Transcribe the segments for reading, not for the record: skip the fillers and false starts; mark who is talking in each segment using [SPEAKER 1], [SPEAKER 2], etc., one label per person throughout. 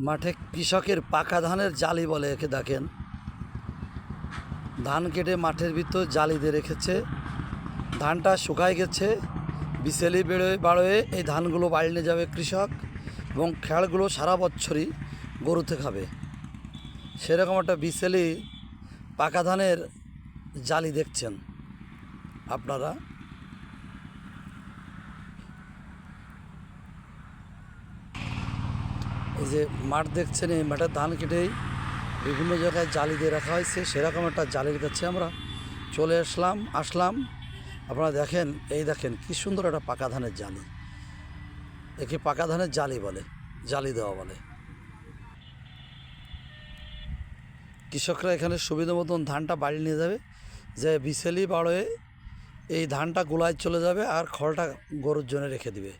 [SPEAKER 1] মাঠে কৃষকের পাকা ধানের জালি বলে একে দেখেন। ধান কেটে মাঠের ভিতর জালি দিয়ে রেখেছে। ধানটা শুকায় গেছে, বিচেলি বাড়োয়ে এই ধানগুলো বাড়ি নিয়ে যাবে কৃষক, এবং খ্যাড়গুলো সারা বছরই গরুতে খাবে। সেরকম একটা বিচেলি পাকা ধানের জালি দেখছেন আপনারা। এই যে মাঠ দেখছেন, এই মাঠে ধান কেটেই বিভিন্ন জায়গায় জালি দিয়ে রাখা হয়েছে। সেরকম একটা জালির কাছে আমরা চলে আসলাম। আপনারা দেখেন, এই দেখেন কি সুন্দর একটা পাকা ধানের জালি। একে পাকা ধানের জালি বলে, জালি দেওয়া বলে। কৃষকরা এখানে সুবিধা মতন ধানটা বাড়ি নিয়ে যাবে, যে বিচেলি বাড়োয়ে এই ধানটা গোলায় চলে যাবে, আর খড়টা গরুর জন্য রেখে দিবে।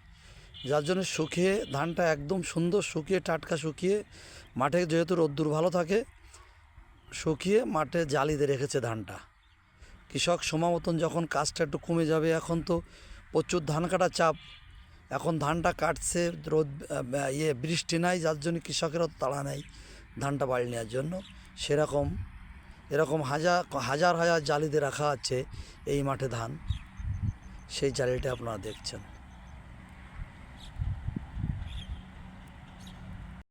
[SPEAKER 1] যার জন্য শুকিয়ে ধানটা একদম সুন্দর শুকিয়ে, টাটকা শুকিয়ে, মাঠে যেহেতু রোদ্দুর ভালো থাকে, শুকিয়ে মাঠে জালিতে রেখেছে ধানটা। কৃষক সময় মতন যখন কাজটা একটু কমে যাবে, এখন তো প্রচুর ধান কাটা চাপ, এখন ধানটা কাটছে, রোদ বৃষ্টি নাই, যার জন্য কৃষকেরও তাড়া নেই ধানটা বাড়ি নেওয়ার জন্য। এরকম হাজার হাজার জালিতে রাখা আছে এই মাঠে ধান, সেই জালিটা আপনারা দেখছেন।